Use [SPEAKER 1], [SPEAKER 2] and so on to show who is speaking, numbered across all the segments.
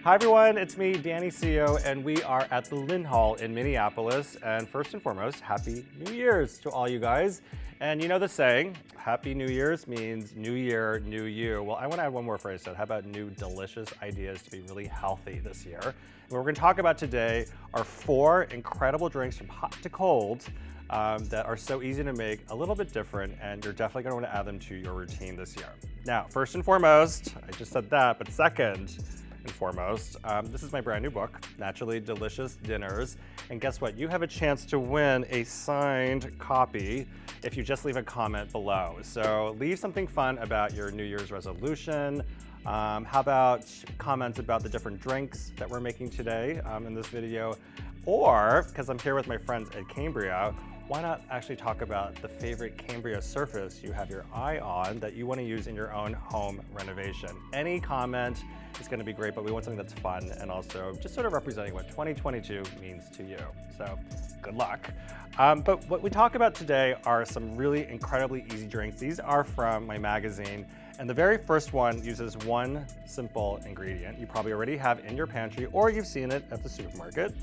[SPEAKER 1] Hi everyone, it's me, Danny Seo, and we are at the Lynn Hall in Minneapolis. And first and foremost, Happy New Year's to all you guys. And you know the saying, Happy New Year's means new year, new you. Well, I want to add one more phrase to it. How about new delicious ideas to be really healthy this year? And what we're going to talk about today are 4 incredible drinks from hot to cold that are so easy to make, a little bit different, and you're definitely going to want to add them to your routine this year. Now, first and foremost, I just said that, but second and foremost, this is my brand new book, Naturally Delicious Dinners. And guess what? You have a chance to win a signed copy if you just leave a comment below. So leave something fun about your New Year's resolution. How about comments about the different drinks that we're making today in this video? Or, because I'm here with my friends at Cambria, why not actually talk about the favorite Cambria surface you have your eye on that you want to use in your own home renovation? Any comment is going to be great, but we want something that's fun and also just sort of representing what 2022 means to you. So good luck. But what we talk about today are some really incredibly easy drinks. These are from my magazine. And the very first one uses one simple ingredient you probably already have in your pantry or you've seen it at the supermarket.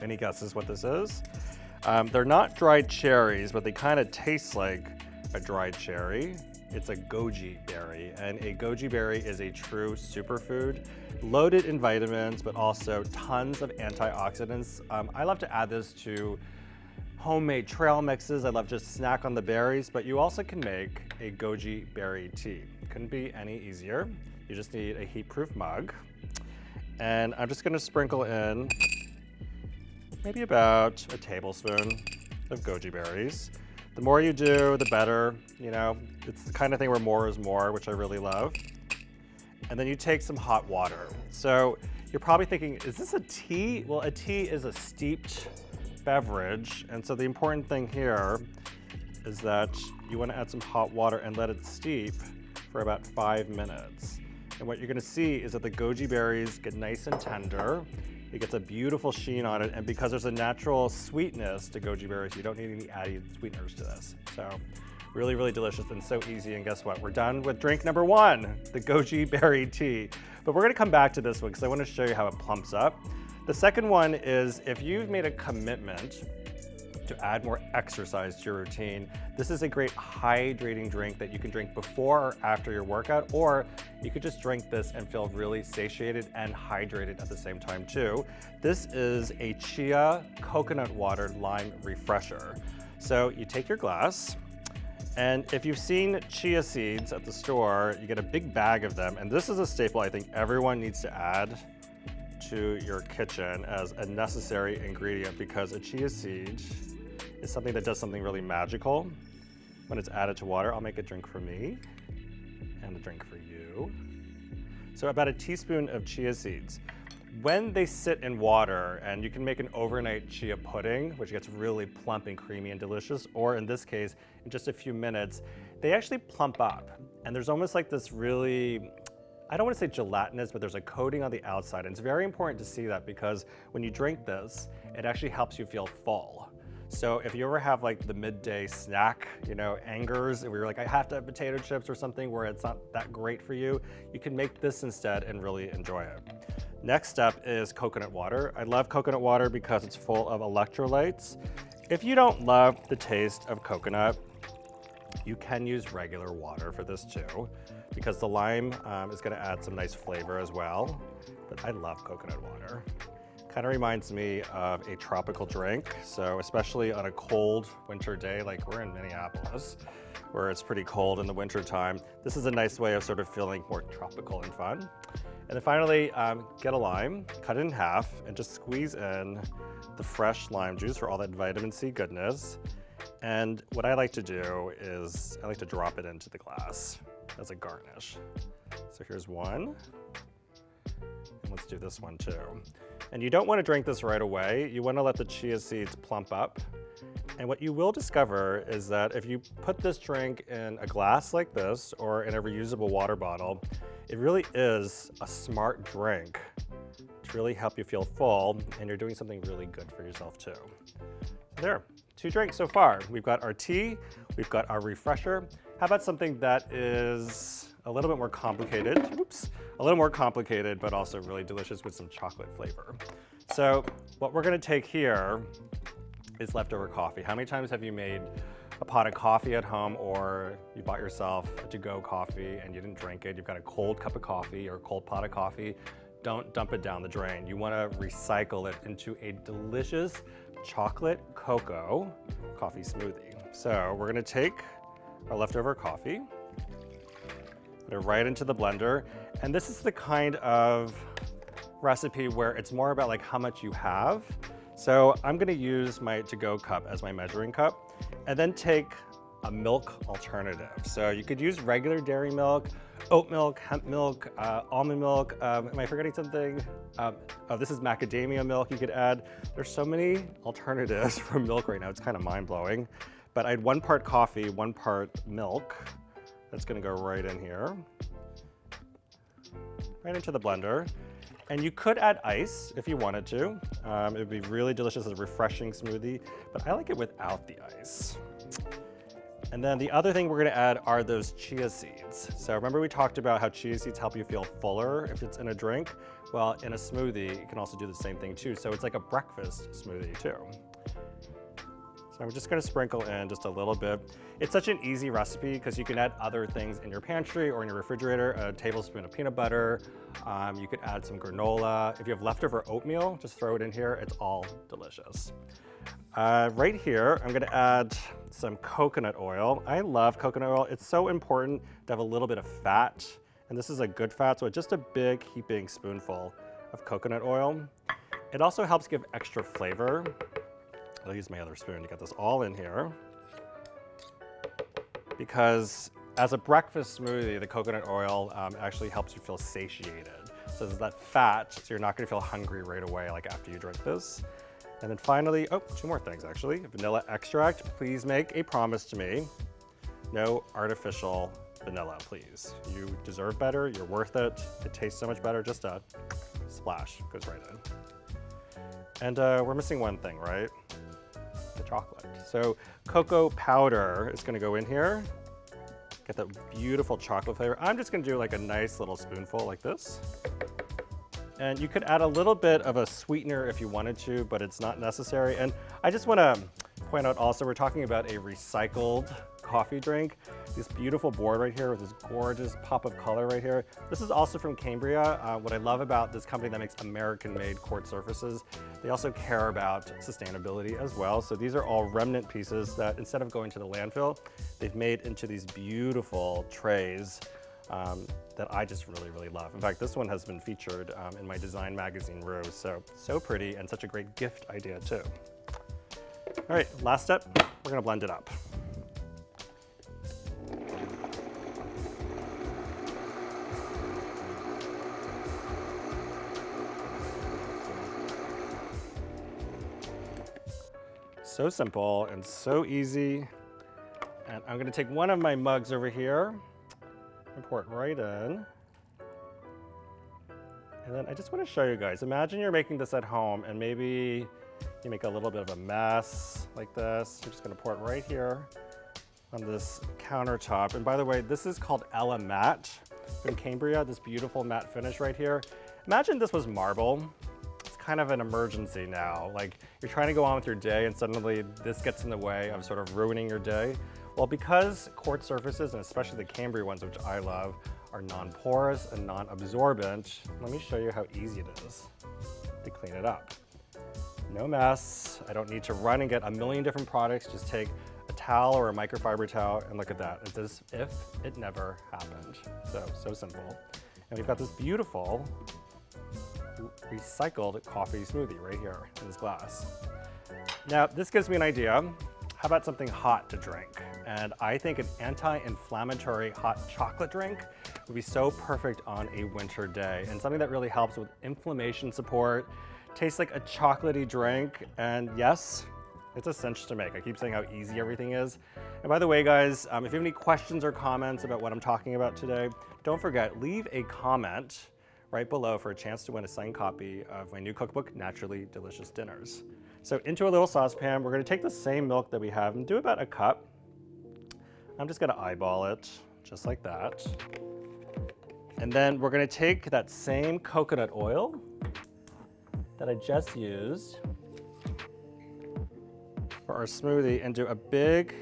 [SPEAKER 1] Any guesses what this is? They're not dried cherries, but they kind of taste like a dried cherry. It's a goji berry, and a goji berry is a true superfood, loaded in vitamins, but also tons of antioxidants. I love to add this to homemade trail mixes. I love just snack on the berries, but you also can make a goji berry tea. Couldn't be any easier. You just need a heat-proof mug, and I'm just gonna sprinkle in maybe about a tablespoon of goji berries. The more you do, the better. You know, it's the kind of thing where more is more, which I really love. And then you take some hot water. So you're probably thinking, is this a tea? Well, a tea is a steeped beverage. And so the important thing here is that you want to add some hot water and let it steep for about 5 minutes. And what you're going to see is that the goji berries get nice and tender. It gets a beautiful sheen on it, and because there's a natural sweetness to goji berries, you don't need any added sweeteners to this. So really, really delicious and so easy. And guess what? We're done with drink number 1, the goji berry tea. But we're gonna come back to this one because I want to show you how it plumps up. The second one is if you've made a commitment to add more exercise to your routine, this is a great hydrating drink that you can drink before or after your workout, or you could just drink this and feel really satiated and hydrated at the same time too. This is a chia coconut water lime refresher. So you take your glass, and if you've seen chia seeds at the store, you get a big bag of them, and this is a staple I think everyone needs to add to your kitchen as a necessary ingredient, because a chia seed is something that does something really magical when it's added to water. I'll make a drink for me and a drink for you. So about a teaspoon of chia seeds. When they sit in water, and you can make an overnight chia pudding, which gets really plump and creamy and delicious, or in this case, in just a few minutes, they actually plump up. And there's almost like this really, I don't want to say gelatinous, but there's a coating on the outside. And it's very important to see that because when you drink this, it actually helps you feel full. So if you ever have like the midday snack, you know, angers, where you're like, I have to have potato chips or something where it's not that great for you, you can make this instead and really enjoy it. Next step is coconut water. I love coconut water because it's full of electrolytes. If you don't love the taste of coconut, you can use regular water for this too, because the lime is gonna add some nice flavor as well. But I love coconut water. Kind of reminds me of a tropical drink. So especially on a cold winter day, like we're in Minneapolis, where it's pretty cold in the winter time, this is a nice way of sort of feeling more tropical and fun. And then finally, get a lime, cut it in half, and just squeeze in the fresh lime juice for all that vitamin C goodness. And what I like to do is I like to drop it into the glass as a garnish. So here's one. And let's do this one too. And you don't want to drink this right away. You want to let the chia seeds plump up. And what you will discover is that if you put this drink in a glass like this or in a reusable water bottle, it really is a smart drink to really help you feel full, and you're doing something really good for yourself too. So there, 2 drinks so far. We've got our tea, we've got our refresher. How about something that is a little bit more complicated. Oops, a little more complicated, but also really delicious with some chocolate flavor. So what we're gonna take here is leftover coffee. How many times have you made a pot of coffee at home, or you bought yourself a to-go coffee and you didn't drink it? You've got a cold cup of coffee or a cold pot of coffee. Don't dump it down the drain. You wanna recycle it into a delicious chocolate cocoa coffee smoothie. So we're gonna take our leftover coffee, put it right into the blender. And this is the kind of recipe where it's more about like how much you have. So I'm gonna use my to-go cup as my measuring cup, and then take a milk alternative. So you could use regular dairy milk, oat milk, hemp milk, almond milk. Am I forgetting something? Oh, this is macadamia milk you could add. There's so many alternatives for milk right now. It's kind of mind-blowing. But I had 1 part coffee, 1 part milk. That's gonna go right in here. Right into the blender. And you could add ice if you wanted to. It would be really delicious as a refreshing smoothie, but I like it without the ice. And then the other thing we're gonna add are those chia seeds. So remember we talked about how chia seeds help you feel fuller if it's in a drink? Well, in a smoothie, you can also do the same thing too. So it's like a breakfast smoothie too. So I'm just gonna sprinkle in just a little bit. It's such an easy recipe because you can add other things in your pantry or in your refrigerator, a tablespoon of peanut butter. You could add some granola. If you have leftover oatmeal, just throw it in here. It's all delicious. Right here, I'm gonna add some coconut oil. I love coconut oil. It's so important to have a little bit of fat. And this is a good fat, so just a big heaping spoonful of coconut oil. It also helps give extra flavor. I'll use my other spoon to get this all in here. Because as a breakfast smoothie, the coconut oil actually helps you feel satiated. So there's that fat, so you're not gonna feel hungry right away like after you drink this. And then finally, 2 more things actually. Vanilla extract, please make a promise to me. No artificial vanilla, please. You deserve better, you're worth it. It tastes so much better, just a splash goes right in. And we're missing one thing, right? The chocolate. So cocoa powder is gonna go in here. Get that beautiful chocolate flavor. I'm just gonna do like a nice little spoonful like this. And you could add a little bit of a sweetener if you wanted to, but it's not necessary. And I just wanna point out also, we're talking about a recycled coffee drink. This beautiful board right here with this gorgeous pop of color right here. This is also from Cambria. What I love about this company that makes American-made quartz surfaces, they also care about sustainability as well. So these are all remnant pieces that instead of going to the landfill, they've made into these beautiful trays that I just really, really love. In fact, this one has been featured in my design magazine, Rue. So pretty and such a great gift idea too. All right, last step, we're gonna blend it up. So simple and so easy. And I'm gonna take one of my mugs over here and pour it right in. And then I just wanna show you guys, imagine you're making this at home and maybe you make a little bit of a mess like this. I'm just gonna pour it right here on this countertop. And by the way, this is called Ella Matte from Cambria, this beautiful matte finish right here. Imagine this was marble. It's kind of an emergency now. Like you're trying to go on with your day and suddenly this gets in the way of sort of ruining your day. Well, because quartz surfaces, and especially the Cambria ones, which I love, are non-porous and non-absorbent, let me show you how easy it is to clean it up. No mess. I don't need to run and get a million different products. Just take a towel or a microfiber towel and look at that. It's as if it never happened. So simple. And we've got this beautiful recycled coffee smoothie right here in this glass. Now, this gives me an idea. How about something hot to drink? And I think an anti-inflammatory hot chocolate drink would be so perfect on a winter day, and something that really helps with inflammation support. Tastes like a chocolatey drink, and yes, it's a cinch to make. I keep saying how easy everything is. And by the way, guys, if you have any questions or comments about what I'm talking about today, don't forget, leave a comment right below for a chance to win a signed copy of my new cookbook, Naturally Delicious Dinners. So into a little saucepan, we're gonna take the same milk that we have and do about a cup. I'm just gonna eyeball it, just like that. And then we're gonna take that same coconut oil that I just used for our smoothie and do a big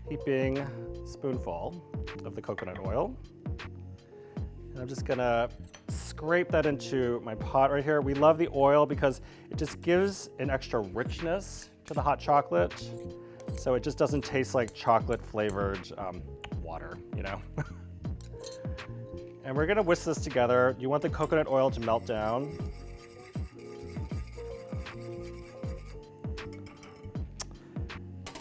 [SPEAKER 1] heaping spoonful of the coconut oil. And I'm just gonna scrape that into my pot right here. We love the oil because it just gives an extra richness to the hot chocolate. So it just doesn't taste like chocolate flavored water, you know? And we're gonna whisk this together. You want the coconut oil to melt down.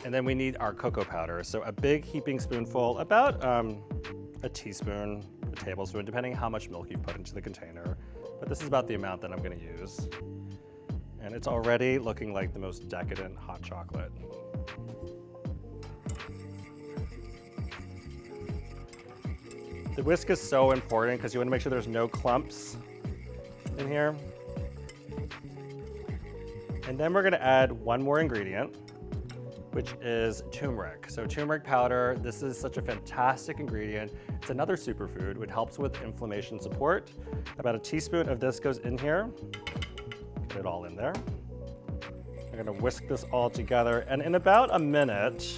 [SPEAKER 1] And then we need our cocoa powder. So a big heaping spoonful, about a teaspoon, a tablespoon, depending how much milk you've put into the container. But this is about the amount that I'm gonna use. And it's already looking like the most decadent hot chocolate. The whisk is so important because you want to make sure there's no clumps in here. And then we're going to add one more ingredient, which is turmeric. So turmeric powder, this is such a fantastic ingredient. It's another superfood, which helps with inflammation support. About a teaspoon of this goes in here. Get it all in there. We're going to whisk this all together, and in about a minute,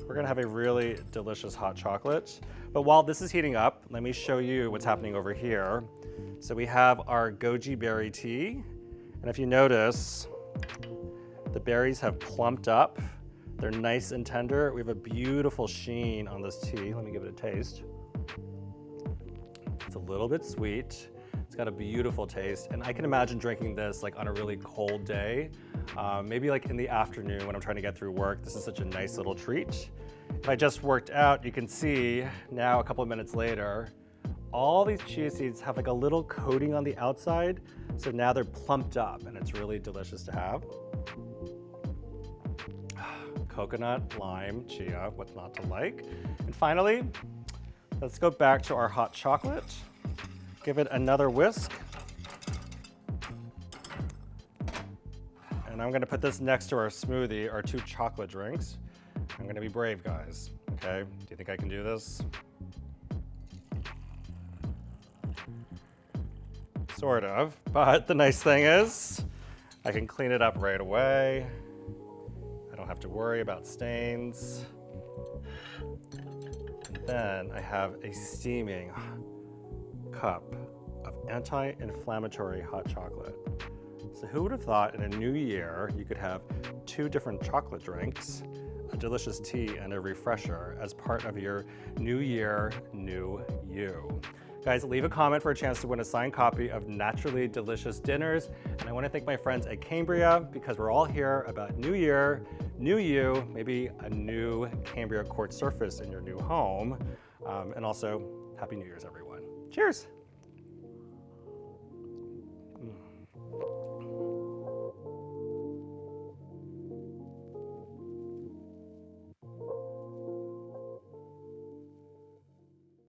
[SPEAKER 1] we're going to have a really delicious hot chocolate. But while this is heating up, let me show you what's happening over here. So we have our goji berry tea. And if you notice, the berries have plumped up. They're nice and tender. We have a beautiful sheen on this tea. Let me give it a taste. It's a little bit sweet. It's got a beautiful taste. And I can imagine drinking this like on a really cold day, maybe like in the afternoon when I'm trying to get through work. This is such a nice little treat. If I just worked out, you can see now a couple of minutes later, all these chia seeds have like a little coating on the outside. So now they're plumped up and it's really delicious to have. Coconut, lime, chia, what's not to like. And finally, let's go back to our hot chocolate. Give it another whisk. And I'm gonna put this next to our smoothie, our 2 chocolate drinks. I'm gonna be brave, guys, okay? Do you think I can do this? Sort of, but the nice thing is, I can clean it up right away. I don't have to worry about stains. And then I have a steaming cup of anti-inflammatory hot chocolate. So who would have thought in a new year you could have 2 different chocolate drinks, a delicious tea, and a refresher as part of your New Year, New You. Guys, leave a comment for a chance to win a signed copy of Naturally Delicious Dinners. And I want to thank my friends at Cambria because we're all here about New Year, New You, maybe a new Cambria quartz surface in your new home. And also, Happy New Year's, everyone. Cheers.